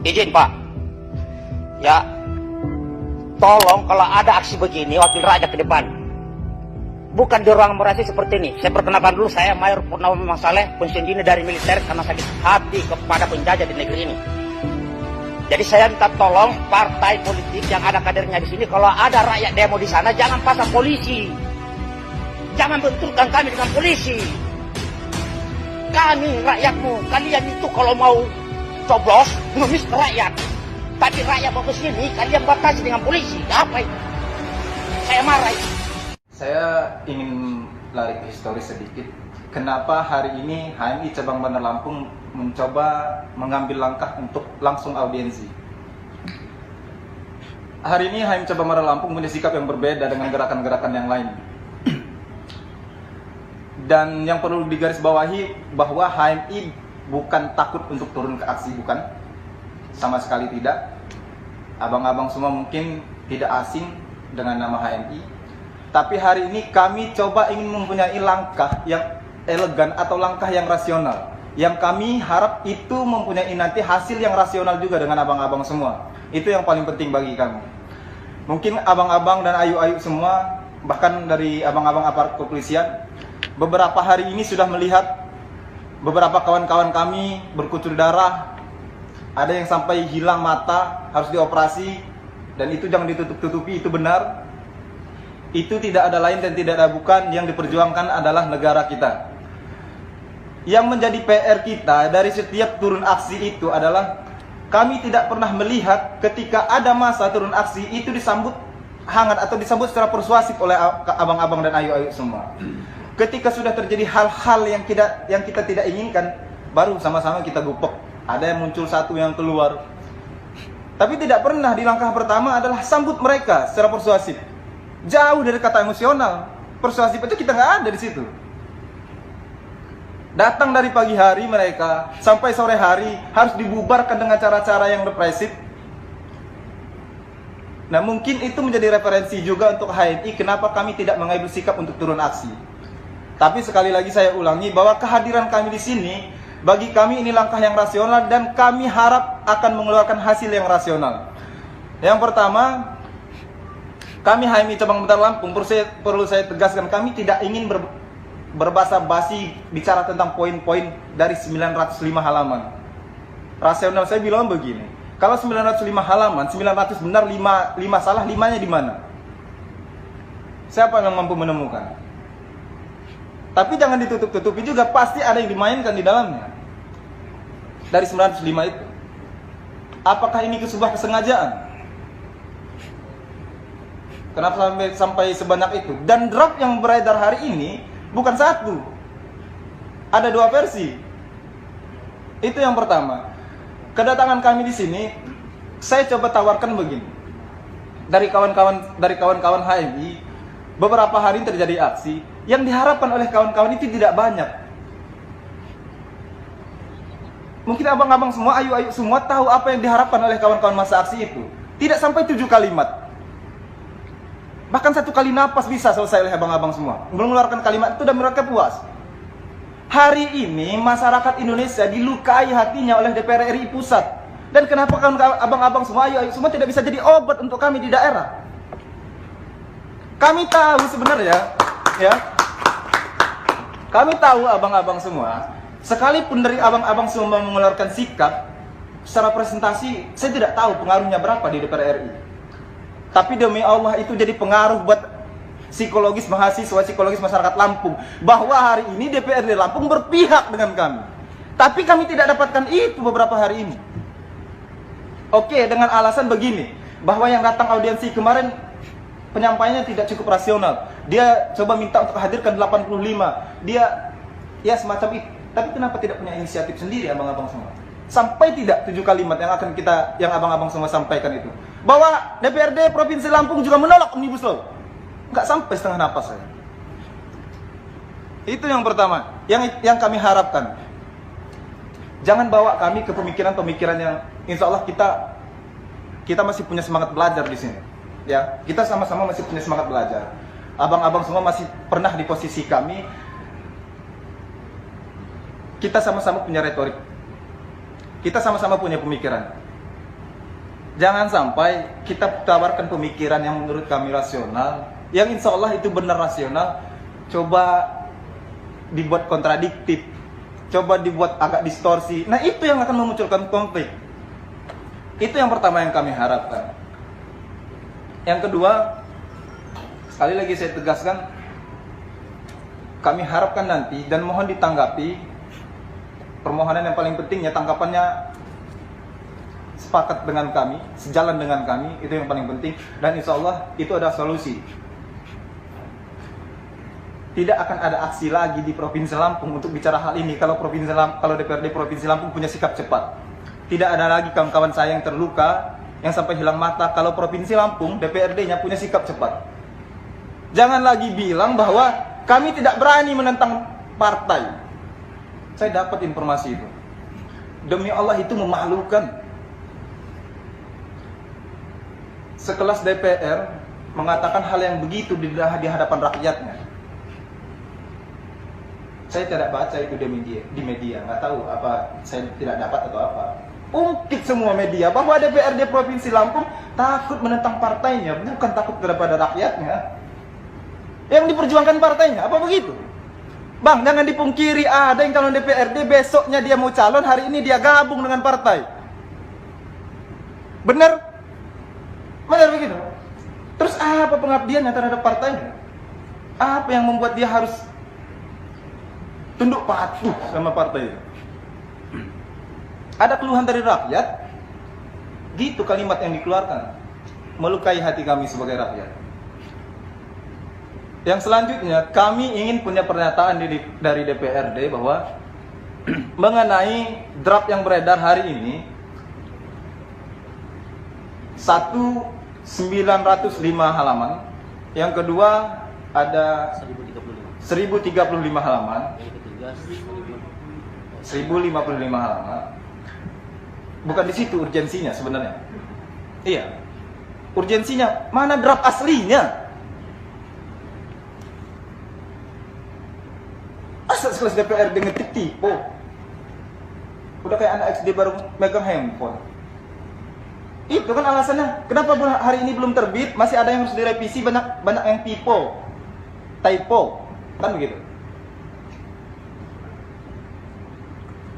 Izin Pak, ya tolong kalau ada aksi begini wakil rakyat ke depan, bukan di ruang morasi seperti ini. Saya perkenalkan dulu, saya Mayor Purnama Saleh, pensiun dini dari militer karena sakit hati kepada penjajah di negeri ini. Jadi saya minta tolong partai politik yang ada kadernya di sini, kalau ada rakyat demo di sana jangan pasang polisi, jangan benturkan kami dengan polisi. Kami rakyatmu, kalian itu kalau mau coblos ngemis ke rakyat, tapi rakyat mau ke sini kalian batasi dengan polisi. Apa itu? Saya marah itu. Saya ingin lari ke historis sedikit. Kenapa hari ini HMI Cabang Bandar Lampung mencoba mengambil langkah untuk langsung audiensi? Hari ini HMI Cabang Bandar Lampung punya sikap yang berbeda dengan gerakan-gerakan yang lain. Dan yang perlu digarisbawahi bahwa HMI bukan takut untuk turun ke aksi, bukan. Sama sekali tidak. Abang-abang semua mungkin tidak asing dengan nama HMI. Tapi hari ini kami coba ingin mempunyai langkah yang elegan atau langkah yang rasional, yang kami harap itu mempunyai nanti hasil yang rasional juga dengan abang-abang semua. Itu yang paling penting bagi kami. Mungkin abang-abang dan ayu-ayu semua, bahkan dari abang-abang aparat kepolisian, beberapa hari ini sudah melihat beberapa kawan-kawan kami berkucur darah, ada yang sampai hilang mata, harus dioperasi, dan itu jangan ditutup-tutupi, itu benar. Itu tidak ada lain dan tidak ada bukan, yang diperjuangkan adalah negara kita. Yang menjadi PR kita dari setiap turun aksi itu adalah kami tidak pernah melihat ketika ada masa turun aksi itu disambut hangat atau disambut secara persuasif oleh abang-abang dan ayu-ayu semua. Ketika sudah terjadi hal-hal yang kita tidak inginkan, baru sama-sama kita gupek. Ada yang muncul satu yang keluar. Tapi tidak pernah di langkah pertama adalah sambut mereka secara persuasif. Jauh dari kata emosional, persuasif itu kita nggak ada di situ. Datang dari pagi hari mereka sampai sore hari harus dibubarkan dengan cara-cara yang represif. Nah, mungkin itu menjadi referensi juga untuk HMI kenapa kami tidak mengambil sikap untuk turun aksi. Tapi sekali lagi saya ulangi bahwa kehadiran kami di sini bagi kami ini langkah yang rasional dan kami harap akan mengeluarkan hasil yang rasional. Yang pertama, kami HMI Cabang Bandar Lampung perlu saya tegaskan, kami tidak ingin berbasa-basi bicara tentang poin-poin dari 905 halaman. Rasional saya bilang begini, kalau 905 halaman, 900 benar, 5 salah, 5-nya di mana? Siapa yang mampu menemukan? Tapi jangan ditutup-tutupi juga, pasti ada yang dimainkan di dalamnya. Dari 905 itu. Apakah ini sebuah kesengajaan? Kenapa sampai sebanyak itu? Dan draft yang beredar hari ini bukan satu, ada 2 versi. Itu yang pertama. Kedatangan kami di sini, saya coba tawarkan begini. Dari kawan-kawan HMI, beberapa hari terjadi aksi. Yang diharapkan oleh kawan-kawan itu tidak banyak. Mungkin abang-abang semua, ayu-ayu semua tahu apa yang diharapkan oleh kawan-kawan masa aksi itu. Tidak sampai 7 kalimat. Bahkan 1 kali napas bisa selesai oleh abang-abang semua. Mengeluarkan kalimat itu dan mereka puas. Hari ini masyarakat Indonesia dilukai hatinya oleh DPR RI pusat. Dan kenapa abang-abang semua, ayu-ayu semua tidak bisa jadi obat untuk kami di daerah? Kami tahu sebenarnya, ya. Kami tahu abang-abang semua, sekalipun dari abang-abang semua mengeluarkan sikap, secara presentasi saya tidak tahu pengaruhnya berapa di DPR RI. Tapi demi Allah itu jadi pengaruh buat psikologis mahasiswa, psikologis masyarakat Lampung, bahwa hari ini DPRD Lampung berpihak dengan kami. Tapi kami tidak dapatkan itu beberapa hari ini. Oke, dengan alasan begini, bahwa yang datang audiensi kemarin penyampaiannya tidak cukup rasional. Dia coba minta untuk hadirkan 85. Dia ya semacam itu. Tapi kenapa tidak punya inisiatif sendiri abang-abang semua? Sampai tidak 7 kalimat yang abang-abang semua sampaikan itu. Bahwa DPRD Provinsi Lampung juga menolak Omnibus Law. Nggak sampai setengah napas saya. Itu yang pertama, yang kami harapkan. Jangan bawa kami ke pemikiran-pemikiran yang insya Allah kita masih punya semangat belajar di sini. Ya, kita sama-sama masih punya semangat belajar. Abang-abang semua masih pernah di posisi kami. Kita sama-sama punya retorik. Kita sama-sama punya pemikiran. Jangan sampai kita tawarkan pemikiran yang menurut kami rasional, yang insya Allah itu benar rasional, coba dibuat kontradiktif, coba dibuat agak distorsi. Nah itu yang akan memunculkan konflik. Itu yang pertama yang kami harapkan. Yang kedua, sekali lagi saya tegaskan, kami harapkan nanti dan mohon ditanggapi permohonan yang paling pentingnya, tanggapannya sepakat dengan kami, sejalan dengan kami, itu yang paling penting, dan insya Allah itu ada solusi. Tidak akan ada aksi lagi di Provinsi Lampung untuk bicara hal ini kalau DPRD Provinsi Lampung punya sikap cepat. Tidak ada lagi kawan-kawan saya yang terluka, yang sampai hilang mata kalau Provinsi Lampung DPRD-nya punya sikap cepat. Jangan lagi bilang bahwa kami tidak berani menentang partai. Saya dapat informasi itu. Demi Allah itu memalukan. Sekelas DPR mengatakan hal yang begitu di hadapan rakyatnya. Saya tidak baca itu di media, nggak tahu apa saya tidak dapat atau apa. Ungkit semua media bahwa DPRD Provinsi Lampung takut menentang partainya, bukan takut kepada rakyatnya. Yang diperjuangkan partainya, apa begitu? Bang, jangan dipungkiri ada yang calon DPRD besoknya dia mau calon, hari ini dia gabung dengan partai. Benar? Benar begitu? Terus apa pengabdiannya terhadap partainya? Apa yang membuat dia harus tunduk patuh sama partai? Ada keluhan dari rakyat? Gitu kalimat yang dikeluarkan, melukai hati kami sebagai rakyat. Yang selanjutnya, kami ingin punya pernyataan dari DPRD bahwa mengenai draft yang beredar hari ini, 905 halaman, yang kedua ada 1035 halaman, 1055 halaman. Bukan di situ urgensinya sebenarnya. Iya. Urgensinya mana draft aslinya? Asal sekelas DPRD ngetik tipe. Udah kayak anak SD baru megang handphone. Itu kan alasannya. Kenapa hari ini belum terbit? Masih ada yang harus direvisi, banyak yang typo, kan begitu.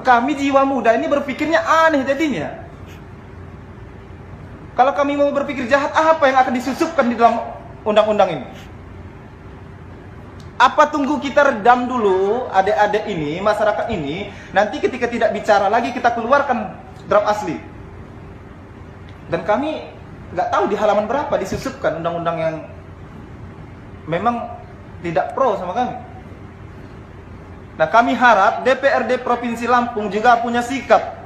Kami jiwa muda ini berpikirnya aneh jadinya. Kalau kami mau berpikir jahat, apa yang akan disusupkan di dalam undang-undang ini? Apa tunggu kita redam dulu adik-adik ini, masyarakat ini, nanti ketika tidak bicara lagi kita keluarkan draft asli. Dan kami nggak tahu di halaman berapa disusupkan undang-undang yang memang tidak pro sama kami. Nah, kami harap DPRD Provinsi Lampung juga punya sikap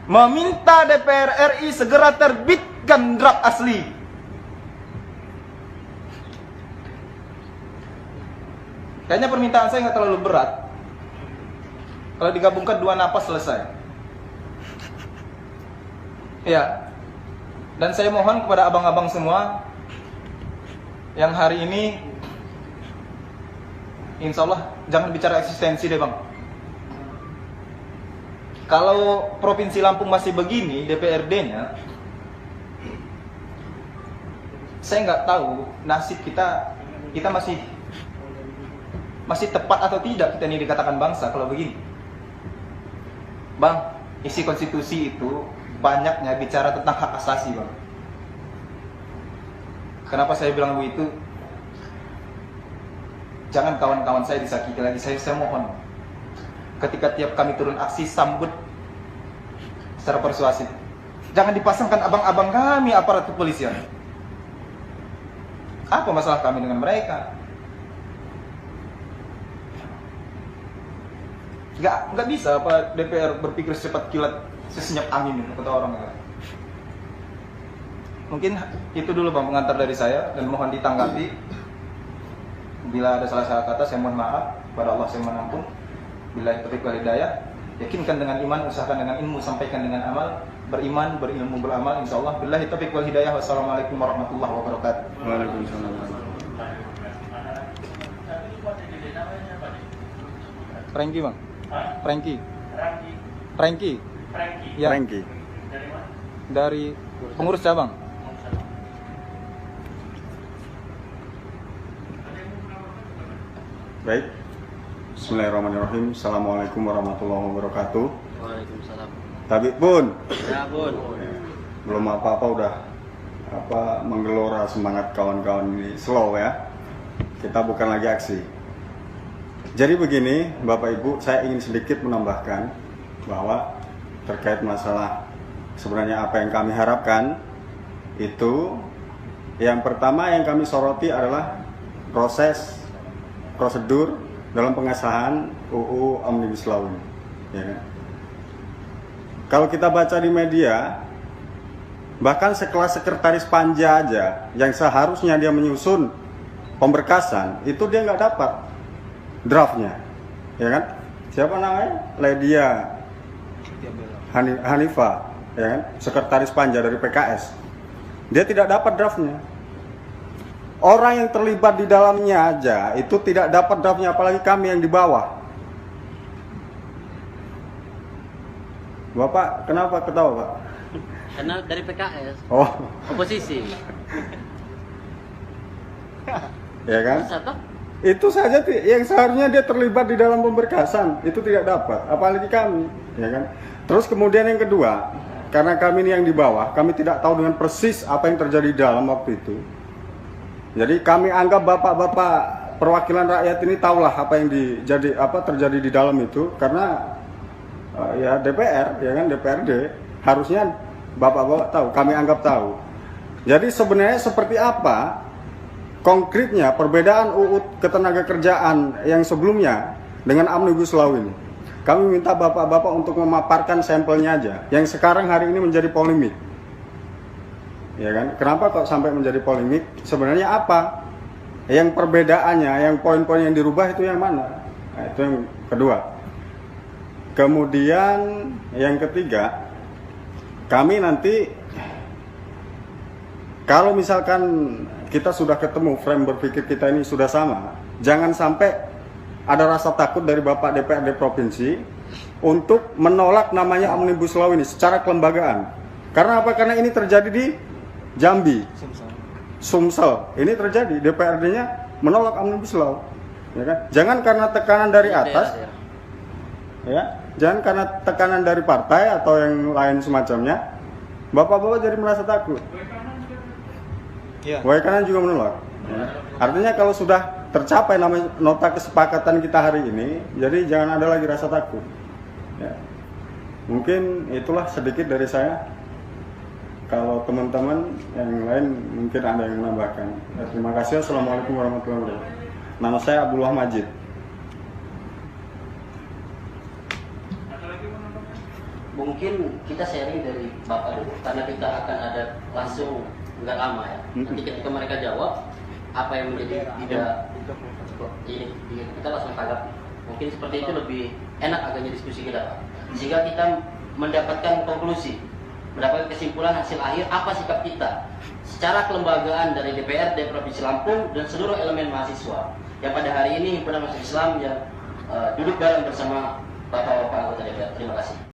meminta DPR RI segera terbitkan draft asli. Kayaknya permintaan saya nggak terlalu berat. Kalau digabungkan 2 napas selesai. Ya. Dan saya mohon kepada abang-abang semua yang hari ini, insya Allah jangan bicara eksistensi deh bang. Kalau Provinsi Lampung masih begini DPRD-nya, saya nggak tahu nasib kita masih tepat atau tidak kita ini dikatakan bangsa kalau begini. Bang, isi konstitusi itu banyaknya bicara tentang hak asasi bang. Kenapa saya bilang begitu? Jangan kawan-kawan saya disakiti lagi. Saya mohon, ketika tiap kami turun aksi, sambut secara persuasif. Jangan dipasangkan abang-abang kami aparat kepolisian. Apa masalah kami dengan mereka? Nggak bisa apa DPR berpikir secepat kilat, sesenyap angin itu kata orang. Mungkin itu dulu bang pengantar dari saya, dan mohon ditanggapi. Bila ada salah kata saya mohon maaf, pada Allah saya mohon ampun. Bila taufiq wal hidayah, yakinkan dengan iman, usahakan dengan ilmu, sampaikan dengan amal, beriman, berilmu, beramal, insyaallah. Billahi taufiq wal hidayah. Wassalamualaikum warahmatullahi wabarakatuh. Waalaikumsalam. Franky bang. Franky. Franky. Ya. Franky. dari pengurus cabang. Baik. Bismillahirrahmanirrahim. Assalamualaikum warahmatullahi wabarakatuh. Waalaikumsalam. Tabib Bun. Ya Bun. Belum apa-apa udah menggelora semangat kawan-kawan ini. Slow ya. Kita bukan lagi aksi. Jadi begini, Bapak Ibu, saya ingin sedikit menambahkan bahwa terkait masalah sebenarnya apa yang kami harapkan itu, yang pertama yang kami soroti adalah prosedur dalam pengesahan UU Omnibus Law ini, ya kan? Kalau kita baca di media, bahkan sekelas sekretaris panja aja yang seharusnya dia menyusun pemberkasan, itu dia nggak dapat draftnya, ya kan? Siapa namanya? Ledia Hanifah, ya kan? Sekretaris panja dari PKS. Dia tidak dapat draftnya. Orang yang terlibat di dalamnya aja itu tidak dapat draftnya, apalagi kami yang di bawah. Bapak kenapa ketawa, Pak? Karena dari PKS. Oh, Oposisi. ya kan? Satu. Itu saja yang seharusnya dia terlibat di dalam pemberkasan itu tidak dapat, apalagi kami, ya kan? Terus kemudian yang kedua, karena kami ini yang di bawah, kami tidak tahu dengan persis apa yang terjadi di dalam waktu itu. Jadi kami anggap bapak-bapak perwakilan rakyat ini tahulah apa yang terjadi di dalam itu, karena ya DPR, ya kan, DPRD harusnya bapak-bapak tahu, kami anggap tahu. Jadi sebenarnya seperti apa konkretnya perbedaan UU Ketenagakerjaan yang sebelumnya dengan Omnibus Law ini? Kami minta bapak-bapak untuk memaparkan sampelnya aja, yang sekarang hari ini menjadi polemik. Ya kan? Kenapa kok sampai menjadi polemik? Sebenarnya apa? Yang perbedaannya, yang poin-poin yang dirubah itu yang mana? Nah, itu yang kedua. Kemudian yang ketiga, kami nanti kalau misalkan kita sudah ketemu frame berpikir kita ini sudah sama, jangan sampai ada rasa takut dari Bapak DPRD Provinsi untuk menolak namanya Omnibus Law ini secara kelembagaan. Karena apa? Karena ini terjadi di Jambi, Sumsel. Ini terjadi, DPRD-nya menolak Omnibus Law, ya kan? Jangan karena tekanan dari atas, ya, jangan karena tekanan dari partai atau yang lain semacamnya, bapak-bapak jadi merasa takut. Kanan juga menolak. Ya. Artinya kalau sudah tercapai namanya nota kesepakatan kita hari ini, jadi jangan ada lagi rasa takut. Ya. Mungkin itulah sedikit dari saya. Kalau teman-teman yang lain mungkin ada yang menambahkan. Ya, terima kasih. Assalamualaikum warahmatullahi wabarakatuh. Nama saya Abdullah Majid. Mungkin kita sharing dari Bapak dulu, karena kita akan ada langsung nggak lama ya. Nanti ketika mereka jawab apa yang menjadi tidak ini kita langsung tanggap. Mungkin seperti itu lebih enak agaknya diskusi kita, sehingga kita mendapatkan konklusi, mendapatkan kesimpulan hasil akhir apa sikap kita secara kelembagaan dari DPRD Provinsi Lampung dan seluruh elemen mahasiswa yang pada hari ini himpunan mahasiswa Islam yang duduk bareng bersama bapak-bapak anggota DPR. Terima kasih.